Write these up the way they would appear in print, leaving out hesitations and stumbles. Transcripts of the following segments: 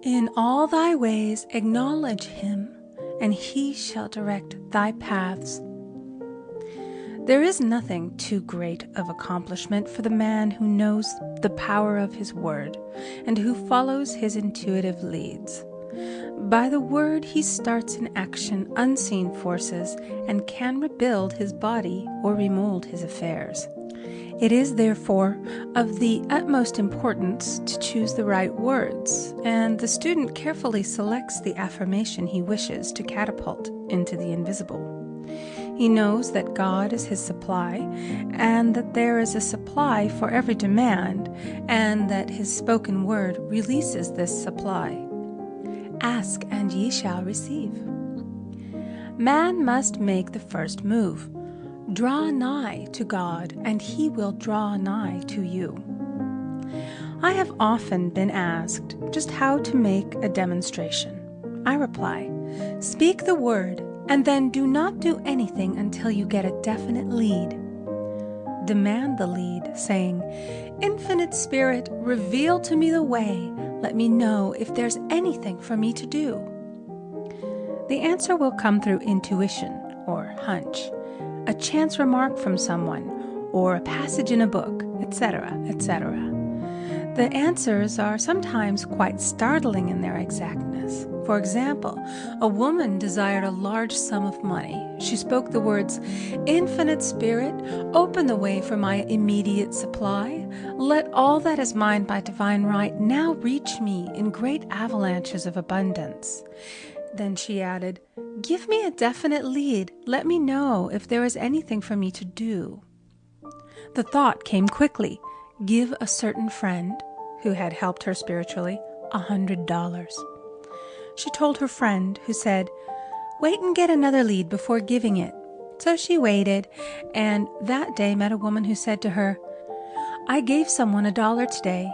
In all thy ways acknowledge him, and he shall direct thy paths. There is nothing too great of accomplishment for the man who knows the power of his word and who follows his intuitive leads. By the word he starts in action unseen forces and can rebuild his body or remold his affairs. It is therefore of the utmost importance to choose the right words, and the student carefully selects the affirmation he wishes to catapult into the invisible. He knows that God is his supply, and that there is a supply for every demand, and that his spoken word releases this supply. Ask, and ye shall receive. Man must make the first move. Draw nigh to God, and he will draw nigh to you. I have often been asked just how to make a demonstration. I reply, speak the word, and then do not do anything until you get a definite lead. Demand the lead, saying, Infinite Spirit, reveal to me the way. Let me know if there's anything for me to do. The answer will come through intuition or hunch, a chance remark from someone, or a passage in a book, etc., etc. The answers are sometimes quite startling in their exactness. For example, a woman desired a large sum of money. She spoke the words, Infinite Spirit, open the way for my immediate supply. Let all that is mine by divine right now reach me in great avalanches of abundance. Then she added, give me a definite lead. Let me know if there is anything for me to do. The thought came quickly. Give a certain friend, who had helped her spiritually, $100. She told her friend, who said, wait and get another lead before giving it. So she waited, and that day met a woman who said to her, I gave someone $1 today.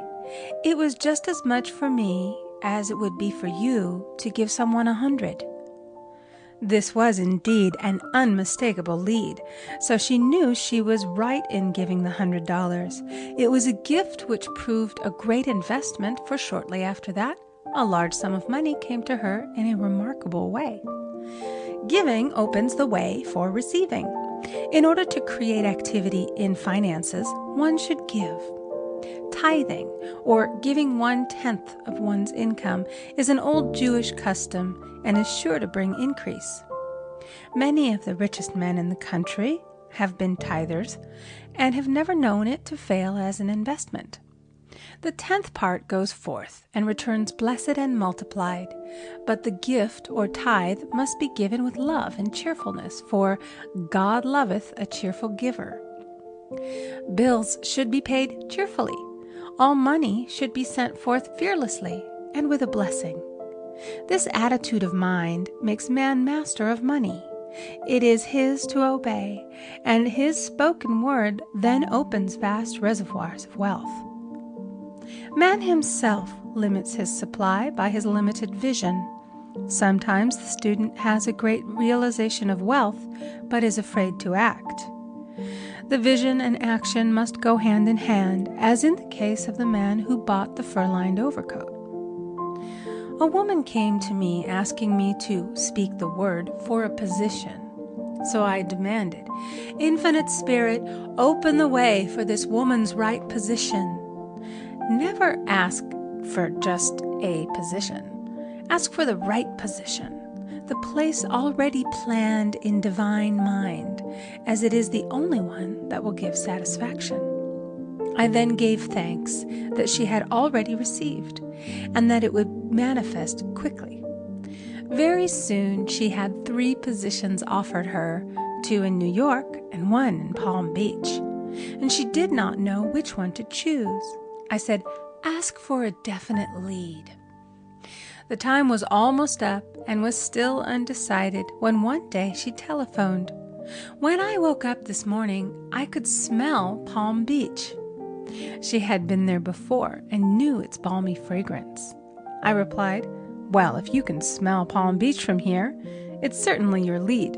It was just as much for me as it would be for you to give someone 100. This was indeed an unmistakable lead, so she knew she was right in giving the $100. It was a gift which proved a great investment, for shortly after that, a large sum of money came to her in a remarkable way. Giving opens the way for receiving. In order to create activity in finances, one should give. Tithing, or giving 1/10 of one's income, is an old Jewish custom and is sure to bring increase. Many of the richest men in the country have been tithers and have never known it to fail as an investment. The 10th part goes forth and returns blessed and multiplied, but the gift or tithe must be given with love and cheerfulness, for God loveth a cheerful giver. Bills should be paid cheerfully. All money should be sent forth fearlessly and with a blessing. This attitude of mind makes man master of money. It is his to obey, and his spoken word then opens vast reservoirs of wealth. Man himself limits his supply by his limited vision. Sometimes the student has a great realization of wealth, but is afraid to act. The vision and action must go hand in hand, as in the case of the man who bought the fur-lined overcoat. A woman came to me asking me to speak the word for a position. So I demanded, Infinite Spirit, open the way for this woman's right position. Never ask for just a position. Ask for the right position, the place already planned in divine mind, as it is the only one that will give satisfaction. I then gave thanks that she had already received, and that it would manifest quickly. Very soon she had 3 positions offered her, 2 in New York and 1 in Palm Beach, and she did not know which one to choose. I said, ask for a definite lead. The time was almost up and was still undecided when one day she telephoned. When I woke up this morning, I could smell Palm Beach. She had been there before and knew its balmy fragrance. I replied, well, if you can smell Palm Beach from here, it's certainly your lead.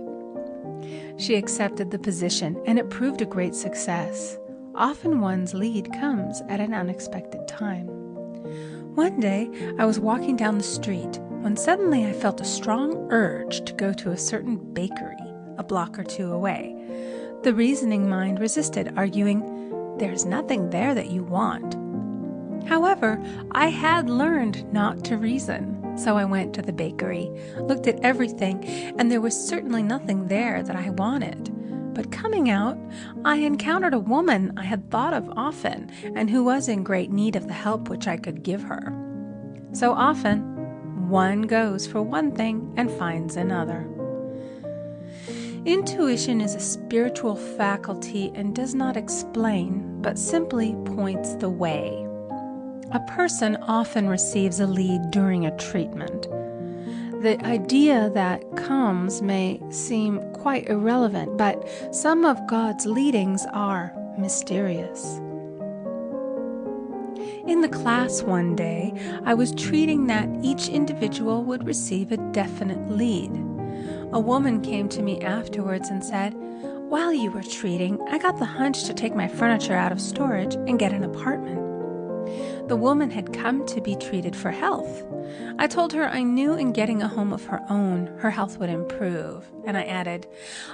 She accepted the position, and it proved a great success. Often one's lead comes at an unexpected time. One day, I was walking down the street when suddenly I felt a strong urge to go to a certain bakery a block or two away. The reasoning mind resisted, arguing, "There's nothing there that you want." However, I had learned not to reason, so I went to the bakery, looked at everything, and there was certainly nothing there that I wanted. But coming out, I encountered a woman I had thought of often and who was in great need of the help which I could give her. So often, one goes for one thing and finds another. Intuition is a spiritual faculty and does not explain, but simply points the way. A person often receives a lead during a treatment. The idea that comes may seem quite irrelevant, but some of God's leadings are mysterious. In the class one day, I was treating that each individual would receive a definite lead. A woman came to me afterwards and said, "While you were treating, I got the hunch to take my furniture out of storage and get an apartment." The woman had come to be treated for health. I told her I knew in getting a home of her own, her health would improve. And I added,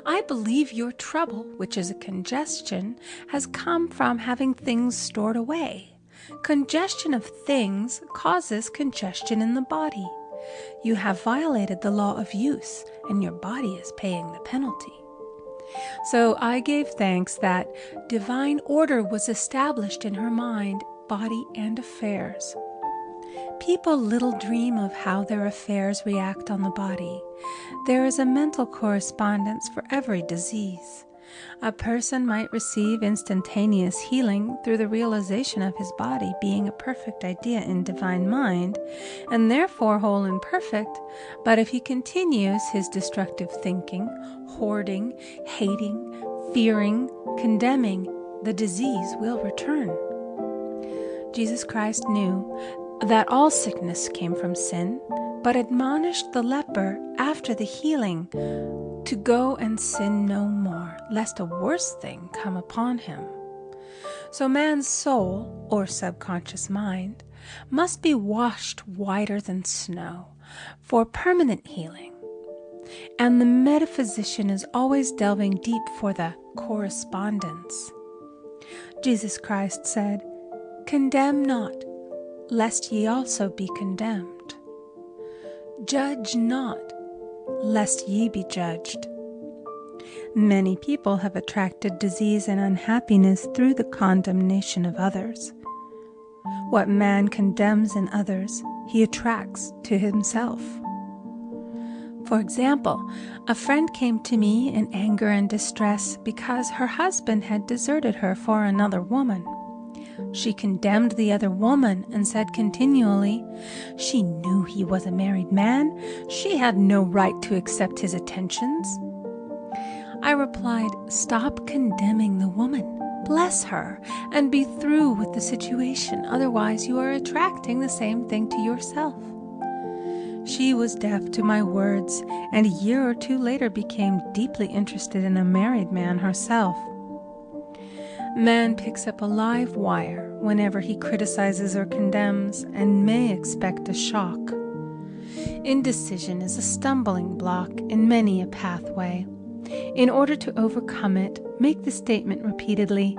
"I believe your trouble, which is a congestion, has come from having things stored away. Congestion of things causes congestion in the body. You have violated the law of use, and your body is paying the penalty." So I gave thanks that divine order was established in her mind, body, and affairs. People little dream of how their affairs react on the body. There is a mental correspondence for every disease. A person might receive instantaneous healing through the realization of his body being a perfect idea in divine mind, and therefore whole and perfect, but if he continues his destructive thinking, hoarding, hating, fearing, condemning, the disease will return. Jesus Christ knew that all sickness came from sin, but admonished the leper after the healing to go and sin no more, lest a worse thing come upon him. So man's soul, or subconscious mind, must be washed whiter than snow for permanent healing. And the metaphysician is always delving deep for the correspondence. Jesus Christ said, "Condemn not, lest ye also be condemned. Judge not, lest ye be judged." Many people have attracted disease and unhappiness through the condemnation of others. What man condemns in others, he attracts to himself. For example, a friend came to me in anger and distress because her husband had deserted her for another woman. She condemned the other woman and said continually, "She knew he was a married man. She had no right to accept his attentions." I replied, "Stop condemning the woman. Bless her and be through with the situation. Otherwise, you are attracting the same thing to yourself." She was deaf to my words, and a year or two later became deeply interested in a married man herself. Man picks up a live wire whenever he criticizes or condemns and may expect a shock. Indecision is a stumbling block in many a pathway. In order to overcome it, make the statement repeatedly,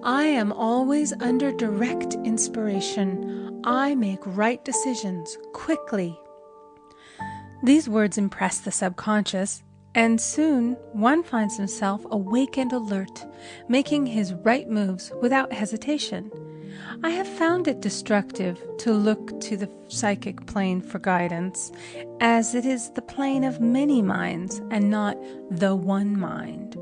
"I am always under direct inspiration. I make right decisions quickly." These words impress the subconscious, and soon one finds himself awake and alert, making his right moves without hesitation. I have found it destructive to look to the psychic plane for guidance, as it is the plane of many minds and not the one mind.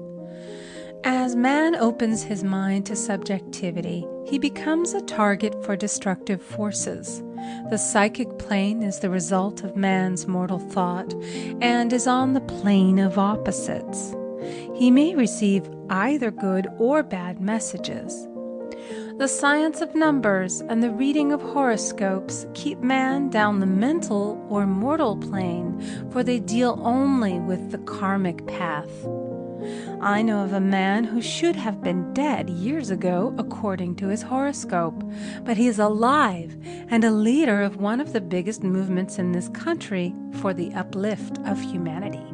As man opens his mind to subjectivity, he becomes a target for destructive forces. The psychic plane is the result of man's mortal thought and is on the plane of opposites. He may receive either good or bad messages. The science of numbers and the reading of horoscopes keep man down the mental or mortal plane, for they deal only with the karmic path. I know of a man who should have been dead years ago according to his horoscope, but he is alive and a leader of one of the biggest movements in this country for the uplift of humanity.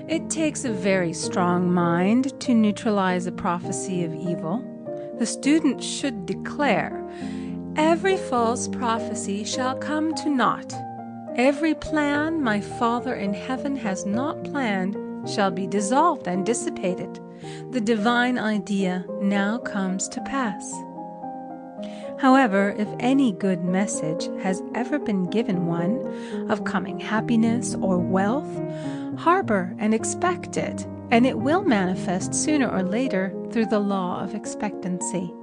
It takes a very strong mind to neutralize a prophecy of evil. The student should declare, "Every false prophecy shall come to naught. Every plan my Father in heaven has not planned shall be dissolved and dissipated. The divine idea now comes to pass." However, if any good message has ever been given one of coming happiness or wealth, harbor and expect it, and it will manifest sooner or later through the law of expectancy.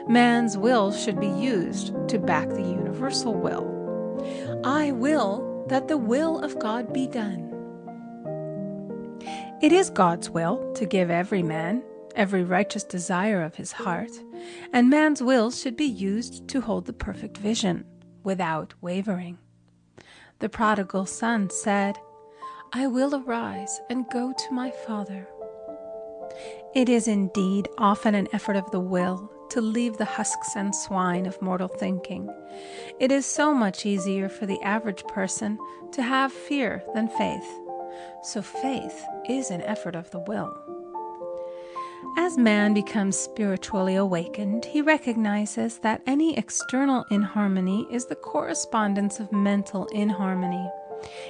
Man's will should be used to back the universal will. I will that the will of God be done. It is God's will to give every man every righteous desire of his heart, and man's will should be used to hold the perfect vision without wavering. The prodigal son said, "I will arise and go to my father." It is indeed often an effort of the will to leave the husks and swine of mortal thinking. It is so much easier for the average person to have fear than faith. So faith is an effort of the will. As man becomes spiritually awakened, he recognizes that any external inharmony is the correspondence of mental inharmony.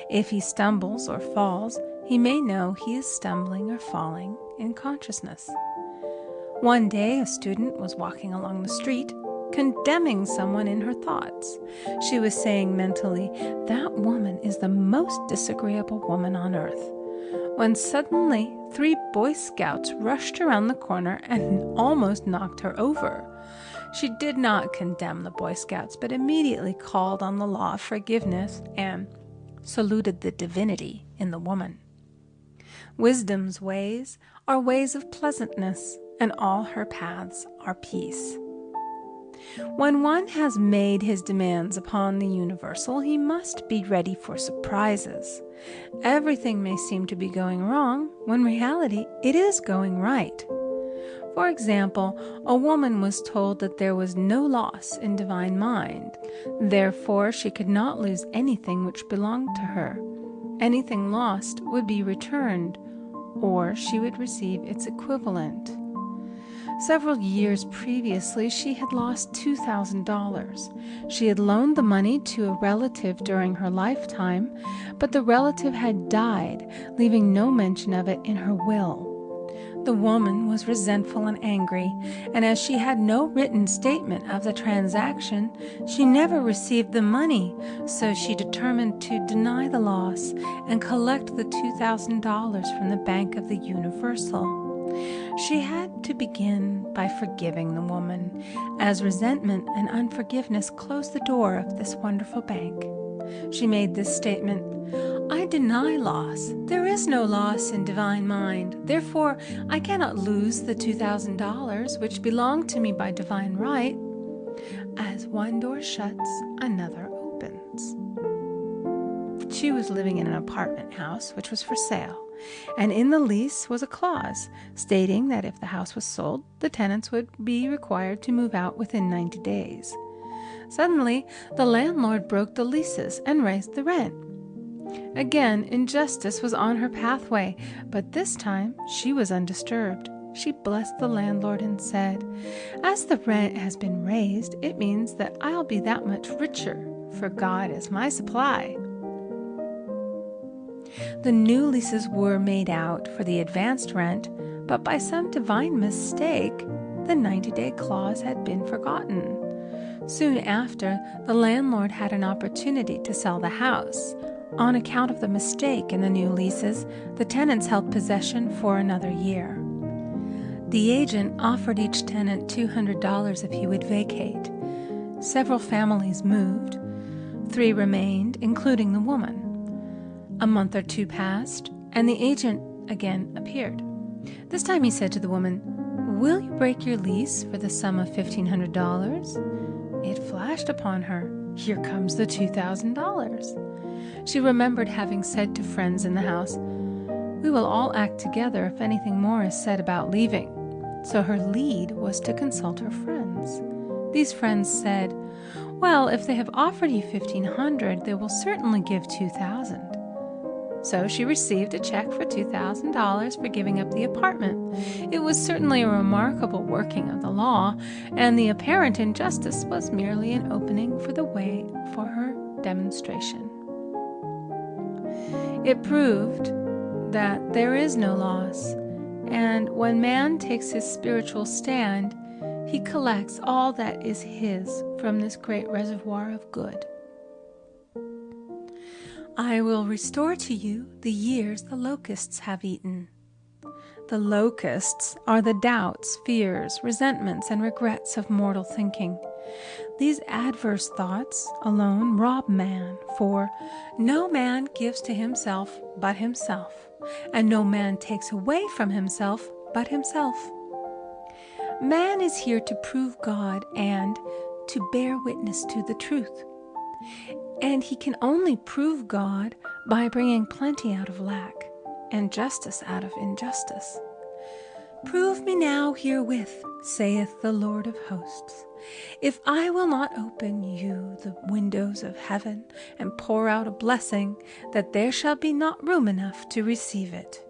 If he stumbles or falls, he may know he is stumbling or falling in consciousness. One day, a student was walking along the street, condemning someone in her thoughts. She was saying mentally, "That woman is the most disagreeable woman on earth," when suddenly 3 Boy Scouts rushed around the corner and almost knocked her over. She did not condemn the Boy Scouts, but immediately called on the law of forgiveness and saluted the divinity in the woman. Wisdom's ways are ways of pleasantness, and all her paths are peace. When one has made his demands upon the universal, he must be ready for surprises. Everything may seem to be going wrong, when in reality it is going right. For example, a woman was told that there was no loss in divine mind. Therefore, she could not lose anything which belonged to her. Anything lost would be returned, or she would receive its equivalent. Several years previously, she had lost $2,000. She had loaned the money to a relative during her lifetime, but the relative had died, leaving no mention of it in her will. The woman was resentful and angry, and as she had no written statement of the transaction, she never received the money, so she determined to deny the loss and collect the $2,000 from the Bank of the Universal. She had to begin by forgiving the woman, as resentment and unforgiveness closed the door of this wonderful bank. She made this statement, "I deny loss. There is no loss in divine mind. Therefore, I cannot lose the $2,000 which belong to me by divine right. As one door shuts, another opens." She was living in an apartment house which was for sale, and in the lease was a clause stating that if the house was sold, the tenants would be required to move out within 90 days. Suddenly, the landlord broke the leases and raised the rent. Again, injustice was on her pathway, but this time she was undisturbed. She blessed the landlord and said, "As the rent has been raised, it means that I'll be that much richer, for God is my supply." The new leases were made out for the advanced rent, but by some divine mistake, the 90-day clause had been forgotten. Soon after, the landlord had an opportunity to sell the house. On account of the mistake in the new leases, the tenants held possession for another year. The agent offered each tenant $200 if he would vacate. Several families moved. 3 remained, including the woman. A month or 2 passed, and the agent again appeared. This time he said to the woman, "Will you break your lease for the sum of $1,500? It flashed upon her, here comes the $2,000. She remembered having said to friends in the house, We will all act together if anything more is said about leaving." So her lead was to consult her friends. These friends said, "Well, if they have offered you 1,500, they will certainly give 2,000. So she received a check for $2,000 for giving up the apartment. It was certainly a remarkable working of the law, and the apparent injustice was merely an opening for the way for her demonstration. It proved that there is no loss, and when man takes his spiritual stand, he collects all that is his from this great reservoir of good. "I will restore to you the years the locusts have eaten." The locusts are the doubts, fears, resentments, and regrets of mortal thinking. These adverse thoughts alone rob man, for no man gives to himself but himself, and no man takes away from himself but himself. Man is here to prove God and to bear witness to the truth. And he can only prove God by bringing plenty out of lack and justice out of injustice. "Prove me now herewith, saith the Lord of hosts, if I will not open you the windows of heaven and pour out a blessing, that there shall be not room enough to receive it."